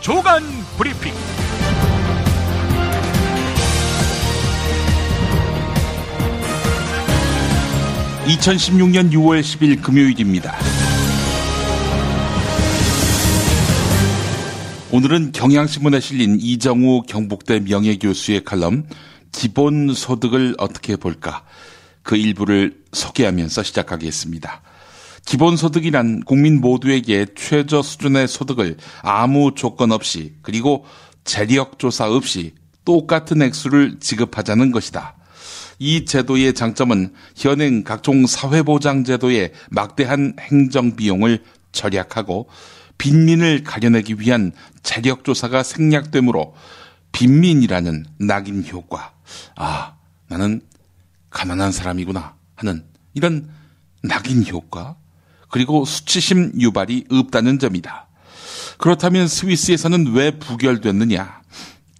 주간 브리핑. 2016년 6월 10일 금요일입니다. 오늘은 경향신문에 실린 이정우 경북대 명예교수의 칼럼 기본소득을 어떻게 볼까, 그 일부를 소개하면서 시작하겠습니다. 기본소득이란 국민 모두에게 최저 수준의 소득을 아무 조건 없이, 그리고 재력조사 없이 똑같은 액수를 지급하자는 것이다. 이 제도의 장점은 현행 각종 사회보장제도의 막대한 행정비용을 절약하고 빈민을 가려내기 위한 재력조사가 생략되므로 빈민이라는 낙인 효과, 나는 가난한 사람이구나 하는 이런 낙인 효과, 그리고 수치심 유발이 없다는 점이다. 그렇다면 스위스에서는 왜 부결됐느냐?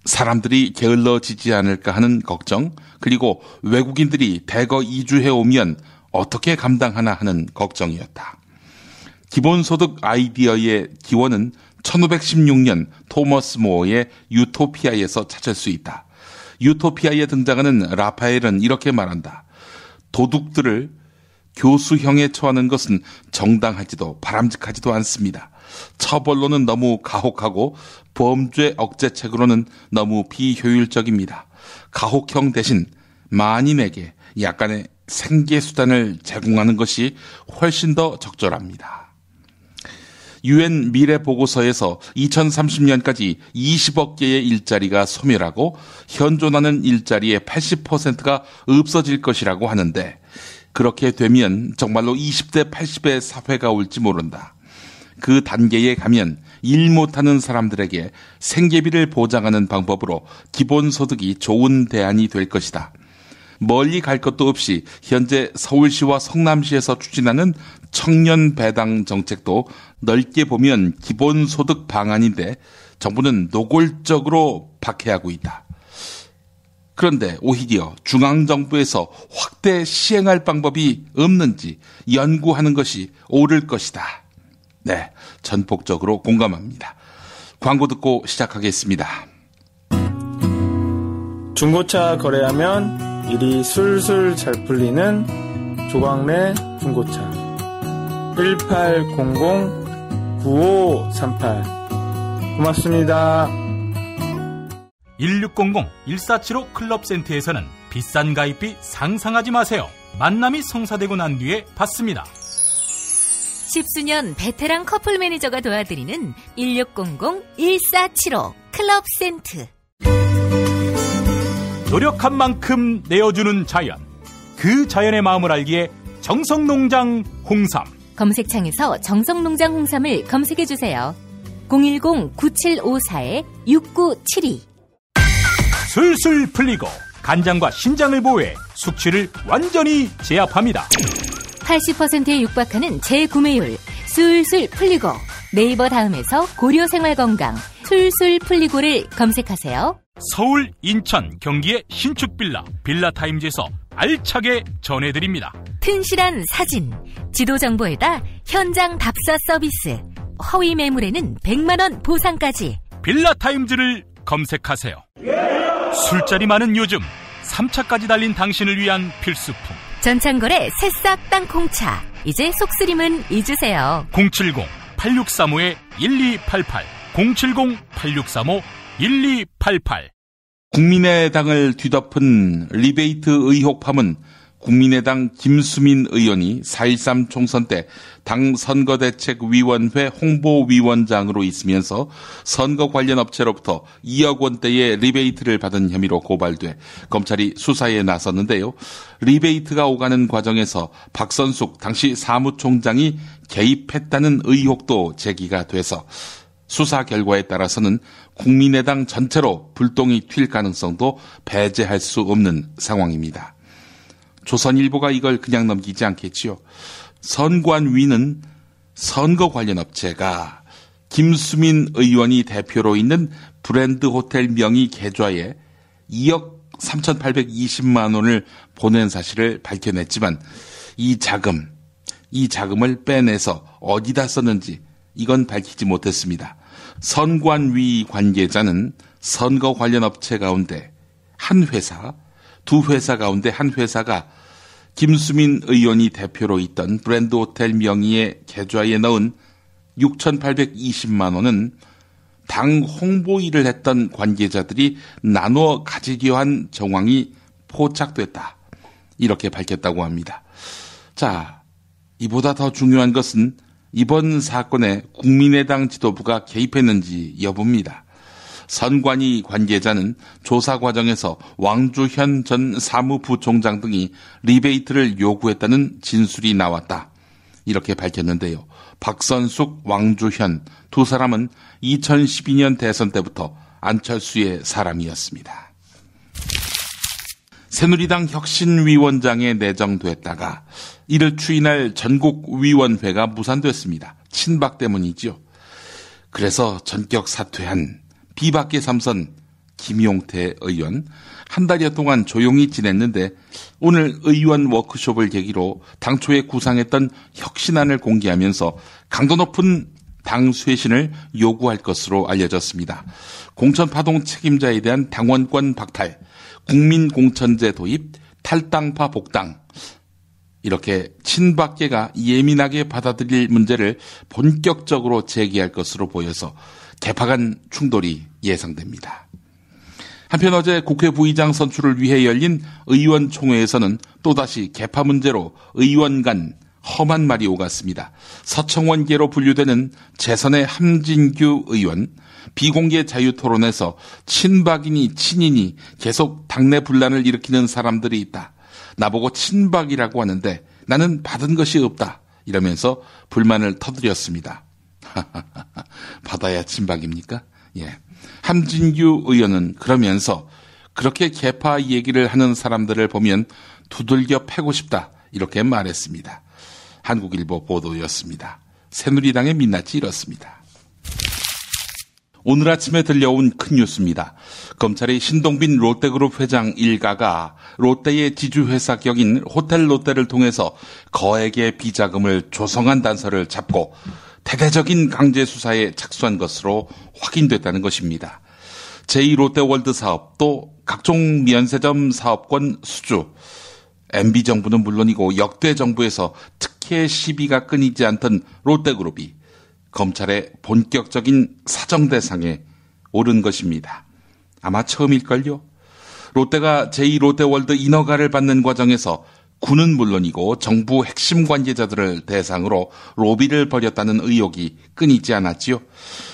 사람들이 게을러지지 않을까 하는 걱정, 그리고 외국인들이 대거 이주해 오면 어떻게 감당하나 하는 걱정이었다. 기본소득 아이디어의 기원은 1516년 토머스 모어의 유토피아에서 찾을 수 있다. 유토피아에 등장하는 라파엘은 이렇게 말한다. 도둑들을 교수형에 처하는 것은 정당하지도 바람직하지도 않습니다. 처벌로는 너무 가혹하고 범죄 억제책으로는 너무 비효율적입니다. 가혹형 대신 만인에게 약간의 생계수단을 제공하는 것이 훨씬 더 적절합니다. UN 미래보고서에서 2030년까지 20억 개의 일자리가 소멸하고 현존하는 일자리의 80%가 없어질 것이라고 하는데, 그렇게 되면 정말로 20대 80의 사회가 올지 모른다. 그 단계에 가면 일 못하는 사람들에게 생계비를 보장하는 방법으로 기본소득이 좋은 대안이 될 것이다. 멀리 갈 것도 없이 현재 서울시와 성남시에서 추진하는 청년 배당 정책도 넓게 보면 기본소득 방안인데 정부는 노골적으로 박해하고 있다. 그런데 오히려 중앙정부에서 확대 시행할 방법이 없는지 연구하는 것이 옳을 것이다. 네, 전폭적으로 공감합니다. 광고 듣고 시작하겠습니다. 중고차 거래하면 일이 술술 잘 풀리는 조광래 중고차. 1800-9538 고맙습니다. 1600-1475 클럽센터에서는 비싼 가입비 상상하지 마세요. 만남이 성사되고 난 뒤에 받습니다. 10수년 베테랑 커플 매니저가 도와드리는 1600-1475 클럽센터. 노력한 만큼 내어주는 자연, 그 자연의 마음을 알기에 정성농장 홍삼. 검색창에서 정성농장 홍삼을 검색해주세요. 010-9754-6972. 술술 풀리고 간장과 신장을 보호해 숙취를 완전히 제압합니다. 80%에 육박하는 재구매율, 술술 풀리고. 네이버 다음에서 고려생활건강 술술 풀리고를 검색하세요. 서울, 인천, 경기의 신축 빌라, 빌라타임즈에서 알차게 전해드립니다. 튼실한 사진, 지도 정보에다 현장 답사 서비스, 허위 매물에는 100만원 보상까지. 빌라타임즈를 검색하세요. 술자리 많은 요즘 3차까지 달린 당신을 위한 필수품, 전창걸의 새싹 땅콩차. 이제 속쓰림은 잊으세요. 070-8635-1288 070-8635-1288. 국민의당을 뒤덮은 리베이트 의혹파문, 국민의당 김수민 의원이 4.13 총선 때 당 선거대책위원회 홍보위원장으로 있으면서 선거 관련 업체로부터 2억 원대의 리베이트를 받은 혐의로 고발돼 검찰이 수사에 나섰는데요. 리베이트가 오가는 과정에서 박선숙 당시 사무총장이 개입했다는 의혹도 제기가 돼서 수사 결과에 따라서는 국민의당 전체로 불똥이 튈 가능성도 배제할 수 없는 상황입니다. 조선일보가 이걸 그냥 넘기지 않겠지요. 선관위는 선거 관련 업체가 김수민 의원이 대표로 있는 브랜드 호텔 명의 계좌에 2억 3,820만 원을 보낸 사실을 밝혀냈지만 이 자금을 빼내서 어디다 썼는지 이건 밝히지 못했습니다. 선관위 관계자는 선거 관련 업체 가운데 한 회사, 두 회사 가운데 한 회사가 김수민 의원이 대표로 있던 브랜드 호텔 명의의 계좌에 넣은 6,820만 원은 당 홍보 일을 했던 관계자들이 나누어 가지기로 한 정황이 포착됐다. 이렇게 밝혔다고 합니다. 자, 이보다 더 중요한 것은 이번 사건에 국민의당 지도부가 개입했는지 여부입니다. 선관위 관계자는 조사 과정에서 왕주현 전 사무부총장 등이 리베이트를 요구했다는 진술이 나왔다. 이렇게 밝혔는데요. 박선숙, 왕주현 두 사람은 2012년 대선 때부터 안철수의 사람이었습니다. 새누리당 혁신위원장에 내정됐다가 이를 추인할 전국위원회가 무산됐습니다. 친박 때문이지요. 그래서 전격 사퇴한 비박계 3선 김용태 의원 한 달여 동안 조용히 지냈는데 오늘 의원 워크숍을 계기로 당초에 구상했던 혁신안을 공개하면서 강도 높은 당 쇄신을 요구할 것으로 알려졌습니다. 공천파동 책임자에 대한 당원권 박탈, 국민공천제 도입, 탈당파 복당, 이렇게 친박계가 예민하게 받아들일 문제를 본격적으로 제기할 것으로 보여서 개파 간 충돌이 예상됩니다. 한편 어제 국회 부의장 선출을 위해 열린 의원총회에서는 또다시 개파 문제로 의원 간 험한 말이 오갔습니다. 서청원계로 분류되는 재선의 함진규 의원, 비공개 자유토론에서 친박이니 친이니 계속 당내 분란을 일으키는 사람들이 있다. 나보고 친박이라고 하는데 나는 받은 것이 없다. 이러면서 불만을 터뜨렸습니다. 받아야 친박입니까? 예. 함진규 의원은 그러면서 그렇게 개파 얘기를 하는 사람들을 보면 두들겨 패고 싶다. 이렇게 말했습니다. 한국일보 보도였습니다. 새누리당의 민낯이 이렇습니다. 오늘 아침에 들려온 큰 뉴스입니다. 검찰이 신동빈 롯데그룹 회장 일가가 롯데의 지주회사 격인 호텔 롯데를 통해서 거액의 비자금을 조성한 단서를 잡고 대대적인 강제 수사에 착수한 것으로 확인됐다는 것입니다. 제2롯데월드 사업 또 각종 면세점 사업권 수주, MB정부는 물론이고 역대 정부에서 특혜 시비가 끊이지 않던 롯데그룹이 검찰의 본격적인 사정 대상에 오른 것입니다. 아마 처음일걸요. 롯데가 제2롯데월드 인허가를 받는 과정에서 군은 물론이고 정부 핵심 관계자들을 대상으로 로비를 벌였다는 의혹이 끊이지 않았지요.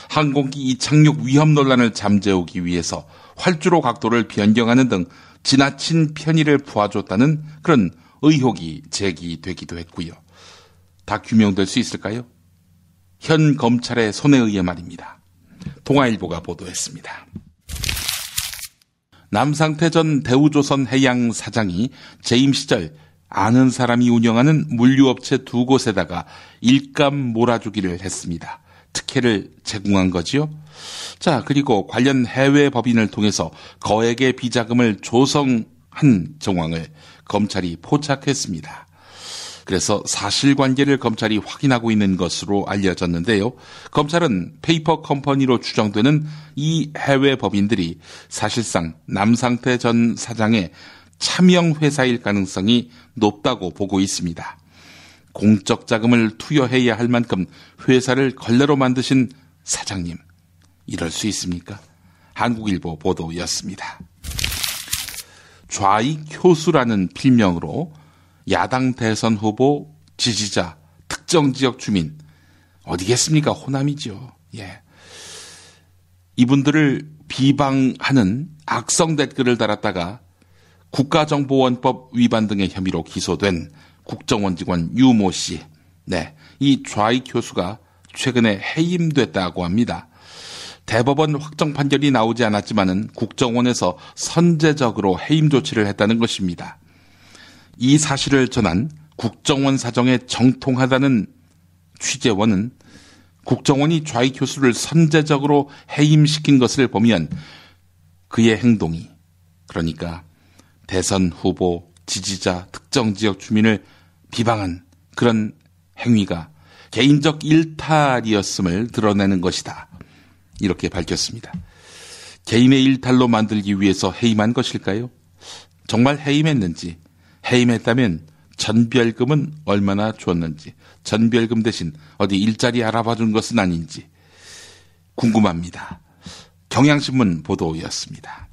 항공기 이착륙 위험 논란을 잠재우기 위해서 활주로 각도를 변경하는 등 지나친 편의를 부어줬다는 그런 의혹이 제기되기도 했고요. 다 규명될 수 있을까요? 현 검찰의 손에 의해 말입니다. 동아일보가 보도했습니다. 남상태 전 대우조선 해양 사장이 재임 시절 아는 사람이 운영하는 물류업체 두 곳에다가 일감 몰아주기를 했습니다. 특혜를 제공한 거지요. 자, 그리고 관련 해외 법인을 통해서 거액의 비자금을 조성한 정황을 검찰이 포착했습니다. 그래서 사실관계를 검찰이 확인하고 있는 것으로 알려졌는데요. 검찰은 페이퍼 컴퍼니로 추정되는 이 해외 법인들이 사실상 남상태 전 사장의 차명 회사일 가능성이 높다고 보고 있습니다. 공적 자금을 투여해야 할 만큼 회사를 걸레로 만드신 사장님, 이럴 수 있습니까? 한국일보 보도였습니다. 좌익효수라는 필명으로 야당 대선 후보, 지지자, 특정 지역 주민, 어디겠습니까? 호남이죠. 예. 이분들을 비방하는 악성 댓글을 달았다가 국가정보원법 위반 등의 혐의로 기소된 국정원 직원 유모 씨. 네. 이 좌익 교수가 최근에 해임됐다고 합니다. 대법원 확정 판결이 나오지 않았지만은 국정원에서 선제적으로 해임 조치를 했다는 것입니다. 이 사실을 전한 국정원 사정에 정통하다는 취재원은 국정원이 좌익 교수를 선제적으로 해임시킨 것을 보면 그의 행동이, 그러니까 대선 후보, 지지자, 특정 지역 주민을 비방한 그런 행위가 개인적 일탈이었음을 드러내는 것이다. 이렇게 밝혔습니다. 개인의 일탈로 만들기 위해서 해임한 것일까요? 정말 해임했는지, 해임했다면 전별금은 얼마나 줬는지, 전별금 대신 어디 일자리 알아봐 준 것은 아닌지 궁금합니다. 경향신문 보도였습니다.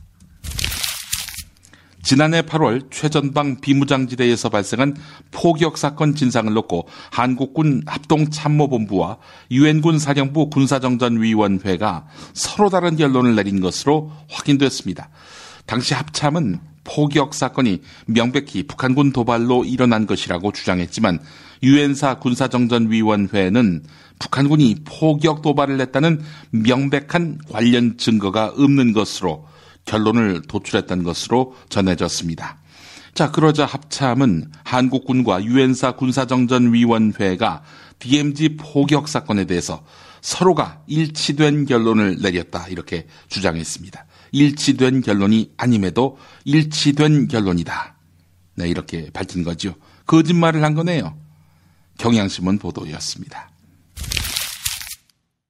지난해 8월 최전방 비무장지대에서 발생한 포격 사건 진상을 놓고 한국군 합동참모본부와 유엔군 사령부 군사정전위원회가 서로 다른 결론을 내린 것으로 확인됐습니다. 당시 합참은 포격 사건이 명백히 북한군 도발로 일어난 것이라고 주장했지만 유엔사 군사정전위원회는 북한군이 포격 도발을 했다는 명백한 관련 증거가 없는 것으로 결론을 도출했던 것으로 전해졌습니다. 자, 그러자 합참은 한국군과 유엔사 군사정전위원회가 DMZ 포격 사건에 대해서 서로가 일치된 결론을 내렸다 이렇게 주장했습니다. 일치된 결론이 아님에도 일치된 결론이다. 네, 이렇게 밝힌 거죠. 거짓말을 한 거네요. 경향신문 보도였습니다.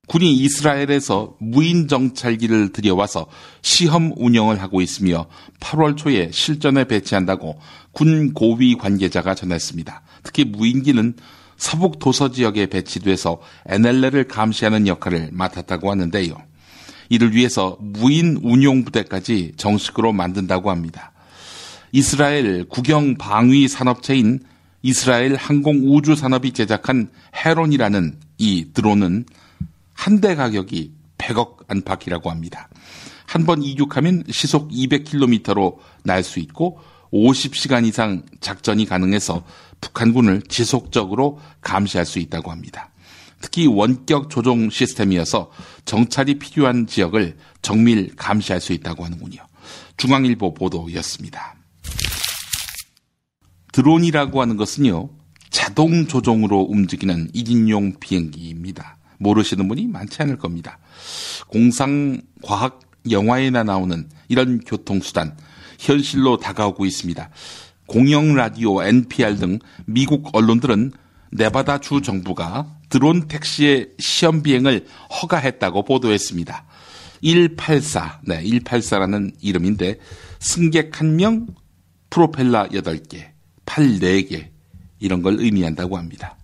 군이 이스라엘에서 무인 정찰기를 들여와서 시험 운영을 하고 있으며 8월 초에 실전에 배치한다고 군 고위 관계자가 전했습니다. 특히 무인기는 서북 도서 지역에 배치돼서 NLL을 감시하는 역할을 맡았다고 하는데요. 이를 위해서 무인 운용 부대까지 정식으로 만든다고 합니다. 이스라엘 국영 방위 산업체인 이스라엘 항공우주산업이 제작한 헤론이라는 이 드론은 한 대 가격이 100억 안팎이라고 합니다. 한 번 이륙하면 시속 200km로 날 수 있고 50시간 이상 작전이 가능해서 북한군을 지속적으로 감시할 수 있다고 합니다. 특히 원격 조종 시스템이어서 정찰이 필요한 지역을 정밀 감시할 수 있다고 하는군요. 중앙일보 보도였습니다. 드론이라고 하는 것은요, 자동 조종으로 움직이는 1인용 비행기입니다. 모르시는 분이 많지 않을 겁니다. 공상 과학 영화에나 나오는 이런 교통수단 현실로 다가오고 있습니다. 공영 라디오 NPR 등 미국 언론들은 네바다 주 정부가 드론 택시의 시험 비행을 허가했다고 보도했습니다. 184, 184라는 이름인데 승객 1명, 프로펠러 8개, 팔 4개 이런 걸 의미한다고 합니다.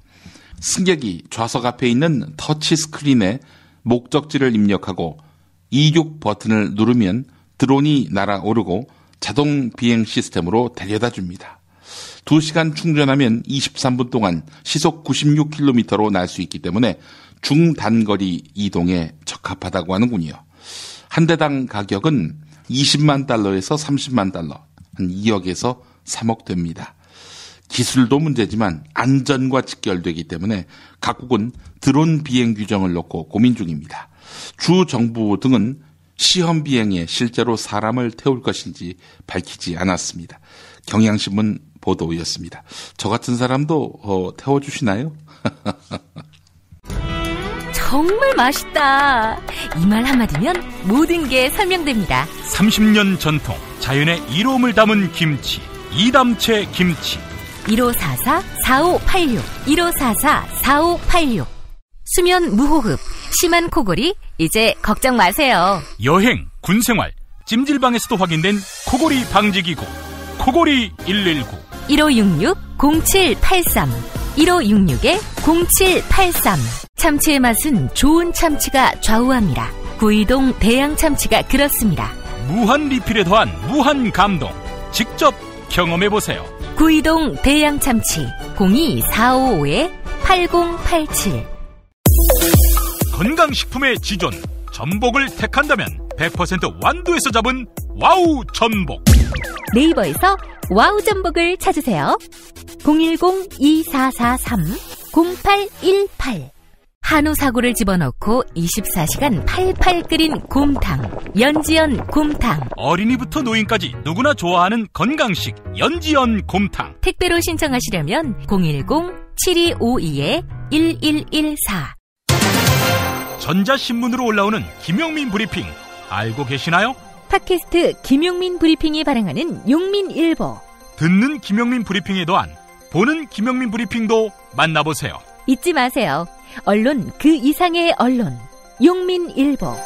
승객이 좌석 앞에 있는 터치 스크린에 목적지를 입력하고 이륙 버튼을 누르면 드론이 날아오르고 자동 비행 시스템으로 데려다 줍니다. 2시간 충전하면 23분 동안 시속 96km로 날 수 있기 때문에 중단거리 이동에 적합하다고 하는군요. 한 대당 가격은 20만 달러에서 30만 달러, 한 2억에서 3억 됩니다. 기술도 문제지만 안전과 직결되기 때문에 각국은 드론 비행 규정을 놓고 고민 중입니다. 주 정부 등은 시험 비행에 실제로 사람을 태울 것인지 밝히지 않았습니다. 경향신문 보도였습니다. 저 같은 사람도 태워주시나요? 정말 맛있다. 이 말 한마디면 모든 게 설명됩니다. 30년 전통 자연의 이로움을 담은 김치, 이담채 김치. 1544-4586 1544-4586. 수면 무호흡, 심한 코골이 이제 걱정 마세요. 여행, 군생활, 찜질방에서도 확인된 코골이 방지기구 코골이 119 1566-0783 1566-0783. 참치의 맛은 좋은 참치가 좌우합니다. 구이동 대양 참치가 그렇습니다. 무한 리필에 더한 무한 감동, 직접 경험해보세요. 구이동 대양 참치 02-455-8087. 건강식품의 지존 전복을 택한다면 100% 완도에서 잡은 와우 전복. 네이버에서 와우 전복을 찾으세요. 010-2443-0818. 한우 사고를 집어넣고 24시간 팔팔 끓인 곰탕, 연지연 곰탕. 어린이부터 노인까지 누구나 좋아하는 건강식 연지연 곰탕. 택배로 신청하시려면 010-7252-1114. 전자신문으로 올라오는 김용민 브리핑 알고 계시나요? 팟캐스트 김용민 브리핑이 발행하는 용민일보. 듣는 김용민 브리핑에 더한 보는 김용민 브리핑도 만나보세요. 잊지 마세요. 언론 그 이상의 언론. 용민일보.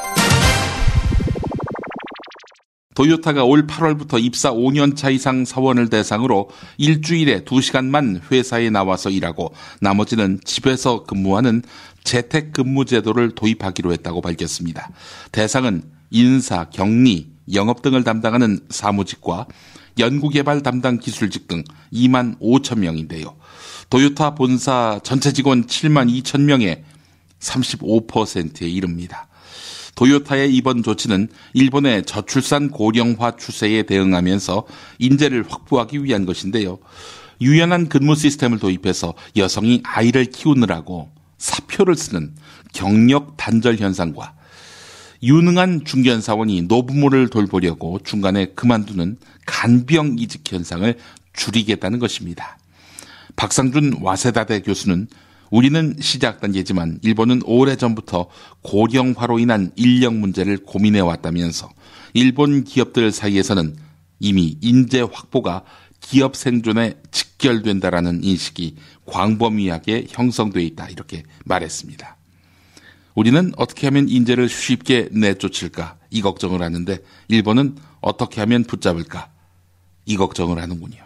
도요타가 올 8월부터 입사 5년차 이상 사원을 대상으로 일주일에 2시간만 회사에 나와서 일하고 나머지는 집에서 근무하는 재택근무 제도를 도입하기로 했다고 밝혔습니다. 대상은 인사, 격리, 영업 등을 담당하는 사무직과 연구개발 담당 기술직 등 2만 5천 명인데요. 도요타 본사 전체 직원 7만 2천 명의 35%에 이릅니다. 도요타의 이번 조치는 일본의 저출산 고령화 추세에 대응하면서 인재를 확보하기 위한 것인데요. 유연한 근무 시스템을 도입해서 여성이 아이를 키우느라고 사표를 쓰는 경력 단절 현상과 유능한 중견사원이 노부모를 돌보려고 중간에 그만두는 간병 이직 현상을 줄이겠다는 것입니다. 박상준 와세다대 교수는 우리는 시작 단계지만 일본은 오래전부터 고령화로 인한 인력 문제를 고민해왔다면서 일본 기업들 사이에서는 이미 인재 확보가 기업 생존에 직결된다라는 인식이 광범위하게 형성돼 있다 이렇게 말했습니다. 우리는 어떻게 하면 인재를 쉽게 내쫓을까 이 걱정을 하는데 일본은 어떻게 하면 붙잡을까 이 걱정을 하는군요.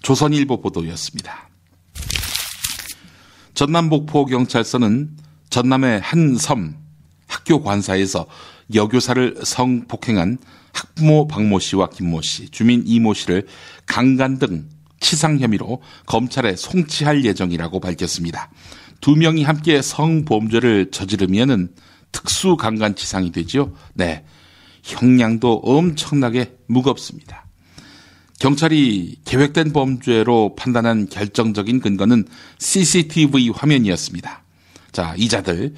조선일보 보도였습니다. 전남복포경찰서는 전남의 한 섬 학교 관사에서 여교사를 성폭행한 학부모 박모 씨와 김모 씨, 주민 이모 씨를 강간 등 치상 혐의로 검찰에 송치할 예정이라고 밝혔습니다. 두 명이 함께 성범죄를 저지르면은 특수 강간치상이 되죠. 네, 형량도 엄청나게 무겁습니다. 경찰이 계획된 범죄로 판단한 결정적인 근거는 CCTV 화면이었습니다. 자, 이자들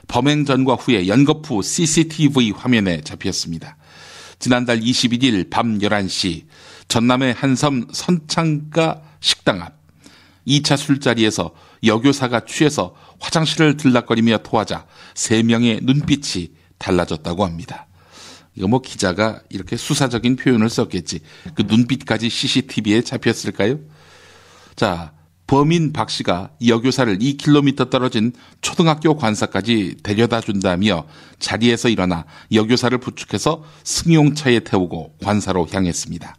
범행 전과 후에 연거푸 CCTV 화면에 잡혔습니다. 지난달 21일 밤 11시 전남의 한섬 선창가 식당 앞 2차 술자리에서 여교사가 취해서 화장실을 들락거리며 토하자 3명의 눈빛이 달라졌다고 합니다. 이거 기자가 이렇게 수사적인 표현을 썼겠지. 그 눈빛까지 CCTV에 잡혔을까요? 자, 범인 박 씨가 여교사를 2km 떨어진 초등학교 관사까지 데려다 준다며 자리에서 일어나 여교사를 부축해서 승용차에 태우고 관사로 향했습니다.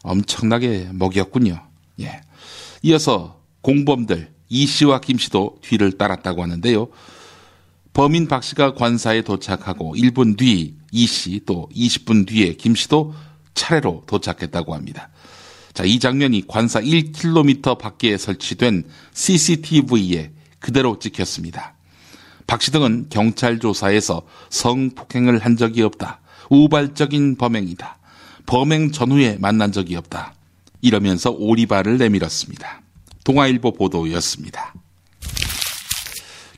엄청나게 먹였군요. 예. 이어서 공범들 이 씨와 김 씨도 뒤를 따랐다고 하는데요. 범인 박 씨가 관사에 도착하고 1분 뒤 이 씨 또 20분 뒤에 김 씨도 차례로 도착했다고 합니다. 자, 이 장면이 관사 1km 밖에 설치된 CCTV에 그대로 찍혔습니다. 박 씨 등은 경찰 조사에서 성폭행을 한 적이 없다. 우발적인 범행이다. 범행 전후에 만난 적이 없다. 이러면서 오리발을 내밀었습니다. 동아일보 보도였습니다.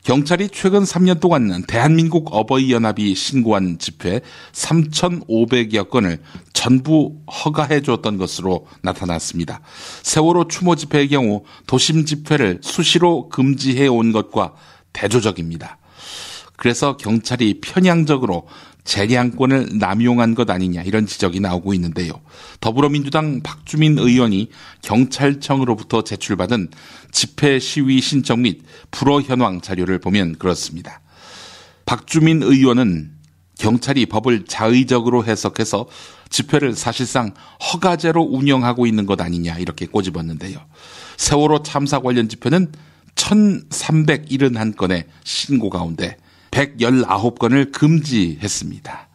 경찰이 최근 3년 동안 대한민국 어버이연합이 신고한 집회 3,500여 건을 전부 허가해 줬던 것으로 나타났습니다. 세월호 추모 집회의 경우 도심 집회를 수시로 금지해 온 것과 대조적입니다. 그래서 경찰이 편향적으로 재량권을 남용한 것 아니냐 이런 지적이 나오고 있는데요. 더불어민주당 박주민 의원이 경찰청으로부터 제출받은 집회 시위 신청 및 불허 현황 자료를 보면 그렇습니다. 박주민 의원은 경찰이 법을 자의적으로 해석해서 집회를 사실상 허가제로 운영하고 있는 것 아니냐 이렇게 꼬집었는데요. 세월호 참사 관련 집회는 1,371건의 신고 가운데 119건을 금지했습니다.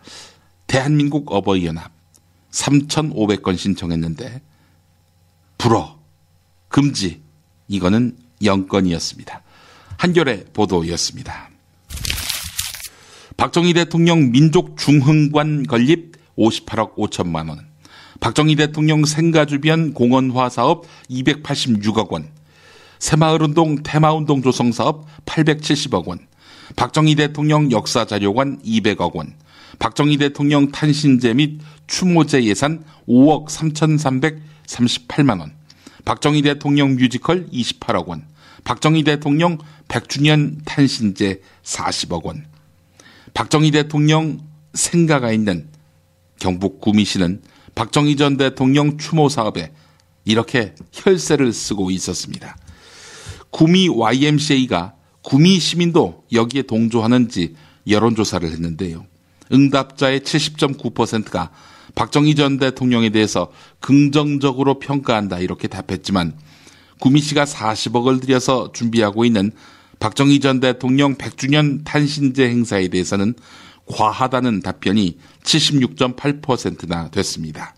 대한민국 어버이연합 3,500건 신청했는데 불허, 금지 이거는 0건이었습니다. 한겨레 보도였습니다. 박정희 대통령 민족중흥관 건립 58억 5천만 원, 박정희 대통령 생가 주변 공원화 사업 286억 원, 새마을운동 테마운동 조성 사업 870억 원, 박정희 대통령 역사자료관 200억 원, 박정희 대통령 탄신제 및 추모제 예산 5억 3,338만 원, 박정희 대통령 뮤지컬 28억 원, 박정희 대통령 100주년 탄신제 40억 원, 박정희 대통령 생가가 있는 경북 구미시는 박정희 전 대통령 추모 사업에 이렇게 혈세를 쓰고 있었습니다. 구미 YMCA가 구미 시민도 여기에 동조하는지 여론조사를 했는데요. 응답자의 70.9%가 박정희 전 대통령에 대해서 긍정적으로 평가한다 이렇게 답했지만 구미 씨가 40억을 들여서 준비하고 있는 박정희 전 대통령 100주년 탄신제 행사에 대해서는 과하다는 답변이 76.8%나 됐습니다.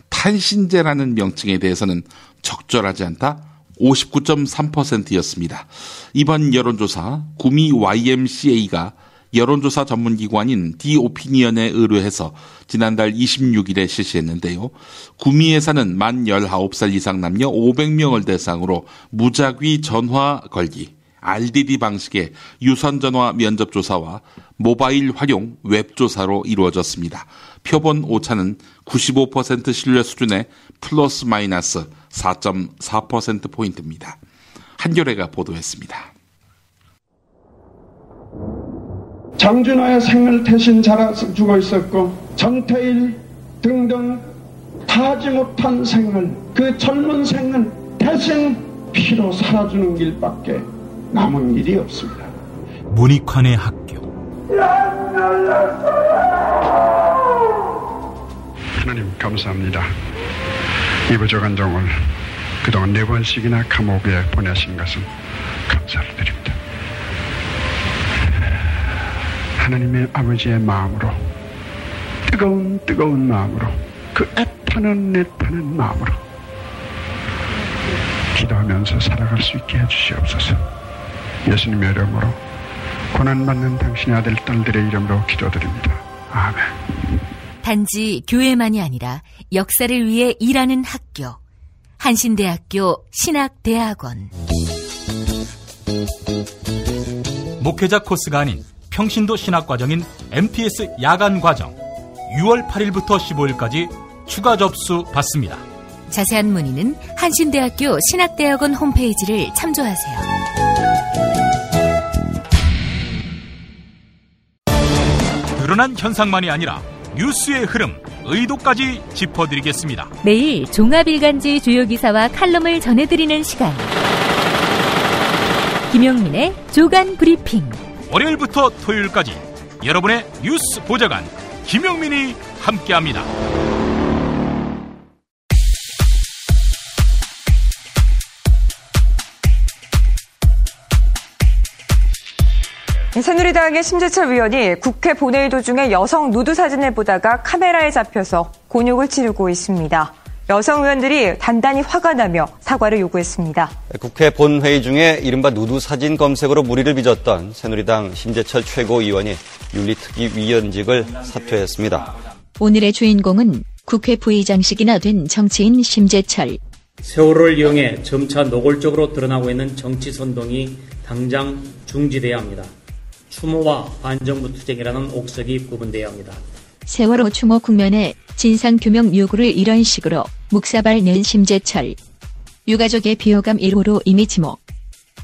탄신제라는 명칭에 대해서는 적절하지 않다 59.3%였습니다. 이번 여론조사 구미 YMCA가 여론조사 전문기관인 디오피니언에 의뢰해서 지난달 26일에 실시했는데요. 구미에 사는 만 19살 이상 남녀 500명을 대상으로 무작위 전화 걸기, RDD 방식의 유선전화 면접조사와 모바일 활용 웹조사로 이루어졌습니다. 표본 오차는 95% 신뢰 수준의 플러스 마이너스 4.4%포인트입니다. 한겨레가 보도했습니다. 장준하의 생을 대신 자라서 죽어 있었고 정태일 등등 다하지 못한 생을, 그 젊은 생을 대신 피로 살아주는 길밖에 남은 일이 없습니다. 문익환의 학교. 하나님 감사합니다. 이부족한 종을 그동안 4번씩이나 감옥에 보내신 것은 감사를 드립니다. 하나님의 아버지의 마음으로, 뜨거운 마음으로, 그 애타는 마음으로 기도하면서 살아갈 수 있게 해주시옵소서. 예수님의 이름으로 고난받는 당신의 아들 딸들의 이름으로 기도드립니다. 아멘. 단지 교회만이 아니라 역사를 위해 일하는 학교, 한신대학교 신학대학원. 목회자 코스가 아닌 평신도 신학과정인 MTS 야간과정 6월 8일부터 15일까지 추가 접수 받습니다. 자세한 문의는 한신대학교 신학대학원 홈페이지를 참조하세요. 드러난 현상만이 아니라 뉴스의 흐름, 의도까지 짚어드리겠습니다. 매일 종합일간지 주요 기사와 칼럼을 전해드리는 시간. 김용민의 조간 브리핑. 월요일부터 토요일까지 여러분의 뉴스 보좌관 김용민이 함께합니다. 새누리당의 심재철 의원이 국회 본회의 도중에 여성 누드 사진을 보다가 카메라에 잡혀서 곤욕을 치르고 있습니다. 여성 의원들이 단단히 화가 나며 사과를 요구했습니다. 국회 본회의 중에 이른바 누드 사진 검색으로 물의를 빚었던 새누리당 심재철 최고위원이 윤리특위위원직을 사퇴했습니다. 오늘의 주인공은 국회 부의장식이나 된 정치인 심재철. 세월호를 이용해 점차 노골적으로 드러나고 있는 정치 선동이 당장 중지돼야 합니다. 추모와 반정부 투쟁이라는 옥석이 구분돼야 합니다. 세월호 추모 국면에 진상규명 요구를 이런 식으로 묵사발 낸 심재철. 유가족의 비호감 1호로 이미 지목.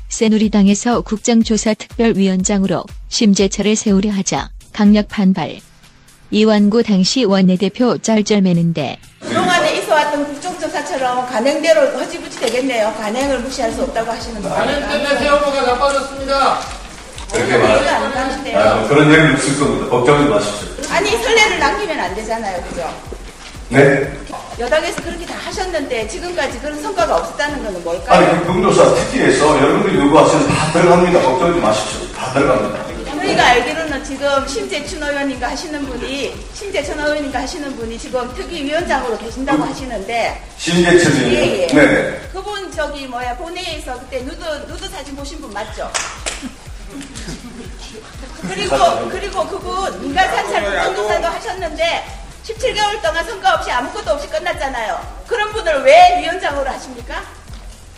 새누리당에서 국정조사특별위원장으로 심재철을 세우려 하자 강력 반발. 이완구 당시 원내대표 쩔쩔매는데 그동안에 있어왔던 국정조사처럼 관행대로 허지부지 되겠네요. 관행을 무시할 수 없다고 하시는 거예요. 관행 때문에 세월호가 나빠졌습니다. 그렇게 말하시네요. 그런 얘기를 쓸 겁니다. 걱정하지 마십시오. 아니 선례를 남기면 안 되잖아요. 그죠? 네? 여당에서 그렇게 다 하셨는데 지금까지 그런 성과가 없었다는 건 뭘까요? 아니 국정조사 특위에서 여러분들이 요구하시는 다 들어갑니다. 걱정하지 마십시오. 다 들어갑니다. 우리가 알기로는 지금 심재춘 의원인가 하시는 분이 지금 특위위원장으로 계신다고 하시는데 심재춘 의원. 예. 네. 그분 본회의에서 그때 누드 사진 보신 분 맞죠? 그리고 그분 인간사찰 국정조사도 하셨는데 17개월 동안 성과 없이 아무것도 없이 끝났잖아요. 그런 분을 왜 위원장으로 하십니까?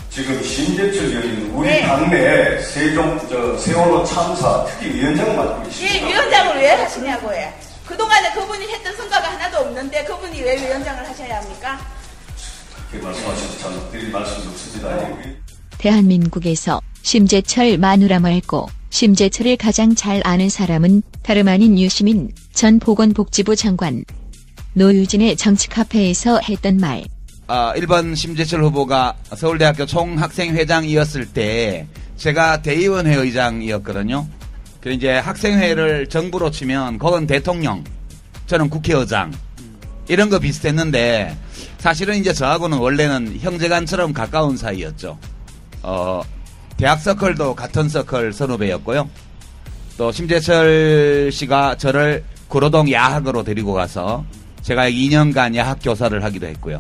지금 심재철 의원님 우리 당내 세월호 참사 특위위원장을 맡고 계십니다. 예, 위원장을 왜 하시냐고요. 그동안에 그분이 했던 성과가 하나도 없는데 그분이 왜 위원장을 하셔야 합니까? 그렇게 말씀하셔서 참 드릴 말씀도 없습니다. 대한민국에서 심재철 마누라 말고 심재철을 가장 잘 아는 사람은 다름 아닌 유시민 전 보건복지부 장관. 노유진의 정치카페에서 했던 말. 1번 심재철 후보가 서울대학교 총학생회장이었을 때 제가 대의원회 의장이었거든요. 그 이제 학생회를 정부로 치면 그건 대통령, 저는 국회의장 이런 거 비슷했는데 사실은 이제 저하고는 원래는 형제간처럼 가까운 사이였죠. 대학 서클도 같은 서클 선후배였고요. 또 심재철 씨가 저를 구로동 야학으로 데리고 가서 제가 2년간 야학 교사를 하기도 했고요.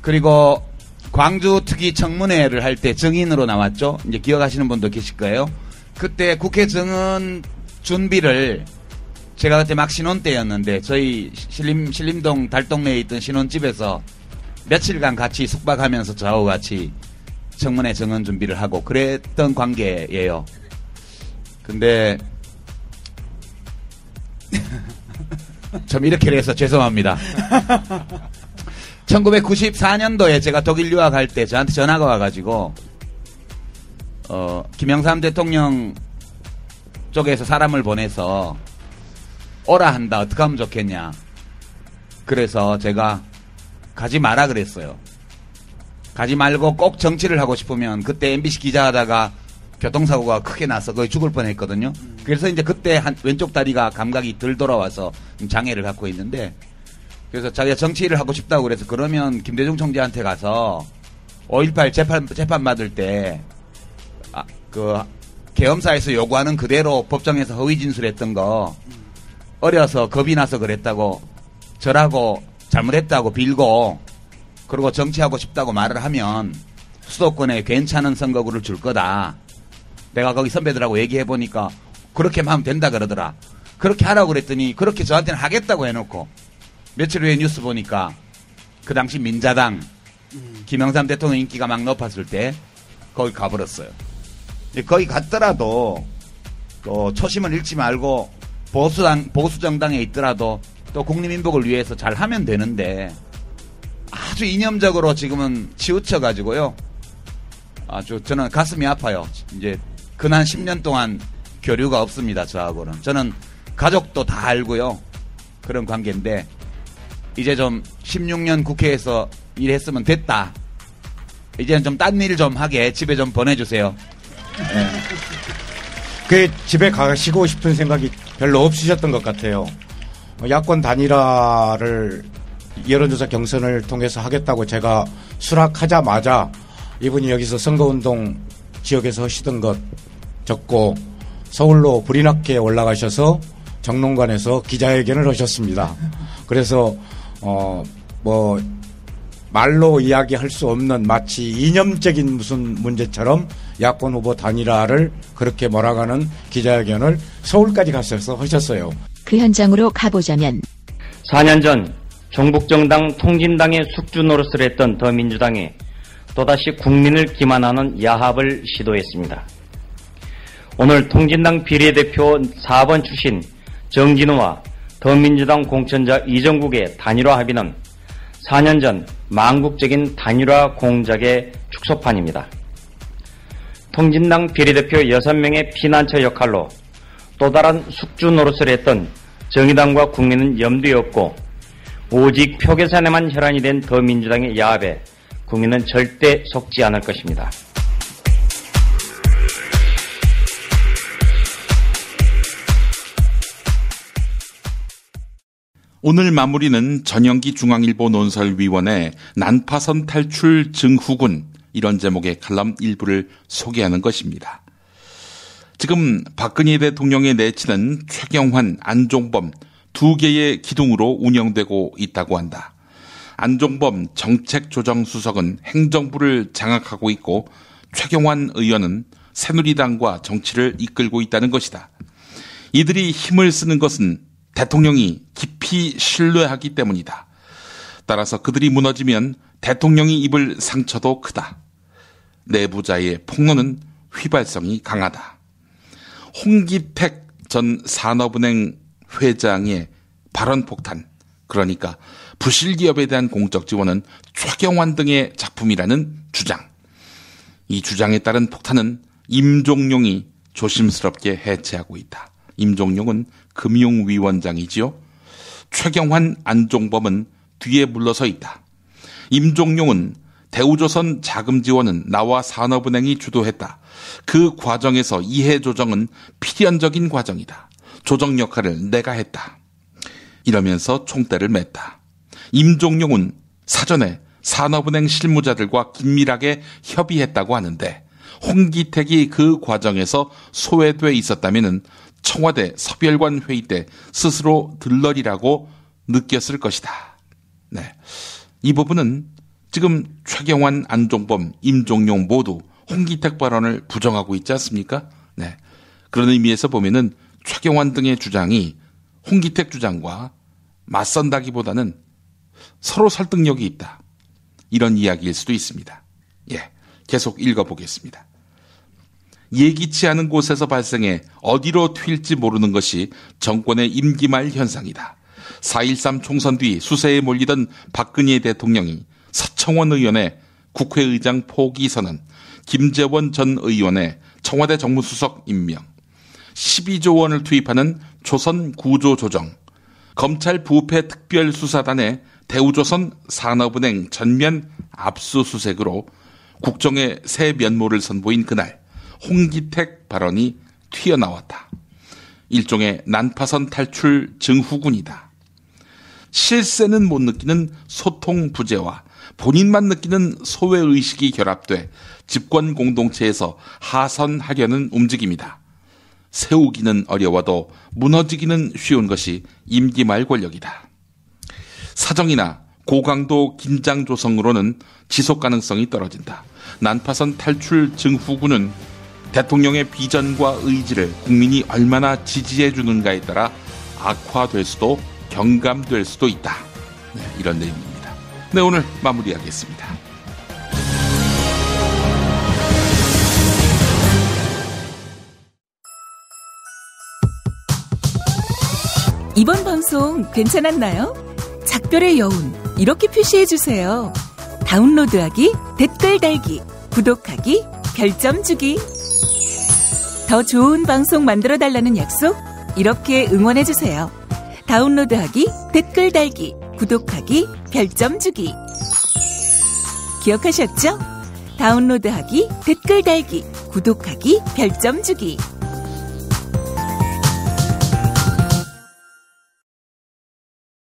그리고 광주 특위 청문회를 할 때 증인으로 나왔죠. 이제 기억하시는 분도 계실 거예요. 그때 국회 증언 준비를 제가 그때 막 신혼 때였는데 저희 신림동 달동네에 있던 신혼집에서 며칠간 같이 숙박하면서 저하고 같이 청문회 증언 준비를 하고 그랬던 관계예요. 근데 좀 이렇게 해서 죄송합니다. 1994년도에 제가 독일 유학할 때 저한테 전화가 와가지고 김영삼 대통령 쪽에서 사람을 보내서 오라 한다. 어떻게 하면 좋겠냐. 그래서 제가 가지 마라 그랬어요. 가지 말고 꼭 정치를 하고 싶으면 그때 MBC 기자하다가 교통사고가 크게 나서 거의 죽을 뻔했거든요. 그래서 이제 그때 왼쪽 다리가 감각이 덜 돌아와서 장애를 갖고 있는데 그래서 자기가 정치를 하고 싶다고 그래서 그러면 김대중 총재한테 가서 5.18 재판 받을 때 그 계엄사에서 요구하는 그대로 법정에서 허위 진술했던 거 어려서 겁이 나서 그랬다고 절하고 잘못했다고 빌고 그리고 정치하고 싶다고 말을 하면 수도권에 괜찮은 선거구를 줄 거다. 내가 거기 선배들하고 얘기해보니까 그렇게만 하면 된다 그러더라. 그렇게 하라고 그랬더니 그렇게 저한테는 하겠다고 해놓고 며칠 후에 뉴스 보니까 그 당시 민자당 김영삼 대통령 인기가 막 높았을 때 거기 가버렸어요. 거기 갔더라도 또 초심을 잃지 말고 보수정당에 있더라도 또 국민민복을 위해서 잘 하면 되는데 아주 이념적으로 지금은 치우쳐가지고요. 아주 저는 가슴이 아파요. 이제 근한 10년 동안 교류가 없습니다. 저하고는. 저는 가족도 다 알고요. 그런 관계인데 이제 좀 16년 국회에서 일했으면 됐다. 이제는 좀 딴 일 좀 하게 집에 좀 보내주세요. 네. 그 집에 가시고 싶은 생각이 별로 없으셨던 것 같아요. 야권 단일화를 여론조사 경선을 통해서 하겠다고 제가 수락하자마자 이분이 여기서 선거운동 지역에서 하시던 것 적고 서울로 불이 나게 올라가셔서 정론관에서 기자회견을 하셨습니다. 그래서 말로 이야기할 수 없는 마치 이념적인 무슨 문제처럼 야권 후보 단일화를 그렇게 몰아가는 기자회견을 서울까지 가셔서 하셨어요. 그 현장으로 가보자면 4년 전 종북정당 통진당의 숙주 노릇을 했던 더민주당이 또다시 국민을 기만하는 야합을 시도했습니다. 오늘 통진당 비례대표 4번 출신 정진우와 더민주당 공천자 이정국의 단일화 합의는 4년 전 망국적인 단일화 공작의 축소판입니다. 통진당 비례대표 6명의 피난처 역할로 또 다른 숙주 노릇을 했던 정의당과 국민은 염두에 없고 오직 표 계산에만 혈안이 된 더민주당의 야합에 국민은 절대 속지 않을 것입니다. 오늘 마무리는 전영기 중앙일보 논설위원의 난파선 탈출 증후군 이런 제목의 칼럼 일부를 소개하는 것입니다. 지금 박근혜 대통령의 내치는 최경환, 안종범 두 개의 기둥으로 운영되고 있다고 한다. 안종범 정책조정수석은 행정부를 장악하고 있고 최경환 의원은 새누리당과 정치를 이끌고 있다는 것이다. 이들이 힘을 쓰는 것은 대통령이 깊이 신뢰하기 때문이다. 따라서 그들이 무너지면 대통령이 입을 상처도 크다. 내부자의 폭로는 휘발성이 강하다. 홍기택 전 산업은행 회장의 발언 폭탄, 그러니까 부실기업에 대한 공적 지원은 최경환 등의 작품이라는 주장. 이 주장에 따른 폭탄은 임종용이 조심스럽게 해체하고 있다. 임종용은 금융위원장이지요. 최경환, 안종범은 뒤에 물러서 있다. 임종용은 대우조선 자금 지원은 나와 산업은행이 주도했다. 그 과정에서 이해 조정은 필연적인 과정이다. 조정 역할을 내가 했다. 이러면서 총대를 맸다. 임종용은 사전에 산업은행 실무자들과 긴밀하게 협의했다고 하는데 홍기택이 그 과정에서 소외돼 있었다면 청와대 섭열관 회의 때 스스로 들러리라고 느꼈을 것이다. 네, 이 부분은 지금 최경환, 안종범, 임종용 모두 홍기택 발언을 부정하고 있지 않습니까? 네, 그런 의미에서 보면은 최경환 등의 주장이 홍기택 주장과 맞선다기보다는 서로 설득력이 있다. 이런 이야기일 수도 있습니다. 예, 계속 읽어보겠습니다. 예기치 않은 곳에서 발생해 어디로 튈지 모르는 것이 정권의 임기 말 현상이다. 4.13 총선 뒤 수세에 몰리던 박근혜 대통령이 서청원 의원의 국회의장 포기 선언, 김재원 전 의원의 청와대 정무수석 임명, 12조 원을 투입하는 조선 구조 조정, 검찰 부패 특별수사단의 대우조선 산업은행 전면 압수수색으로 국정의 새 면모를 선보인 그날 홍기택 발언이 튀어나왔다. 일종의 난파선 탈출 증후군이다. 실세는 못 느끼는 소통 부재와 본인만 느끼는 소외의식이 결합돼 집권 공동체에서 하선하려는 움직임이다. 세우기는 어려워도 무너지기는 쉬운 것이 임기 말 권력이다. 사정이나 고강도 긴장 조성으로는 지속 가능성이 떨어진다. 난파선 탈출 증후군은 대통령의 비전과 의지를 국민이 얼마나 지지해 주는가에 따라 악화될 수도 경감될 수도 있다. 네, 이런 내용입니다. 네, 오늘 마무리하겠습니다. 이번 방송 괜찮았나요? 작별의 여운 이렇게 표시해주세요. 다운로드하기, 댓글 달기, 구독하기, 별점 주기. 더 좋은 방송 만들어달라는 약속 이렇게 응원해주세요. 다운로드하기, 댓글 달기, 구독하기, 별점 주기. 기억하셨죠? 다운로드하기, 댓글 달기, 구독하기, 별점 주기.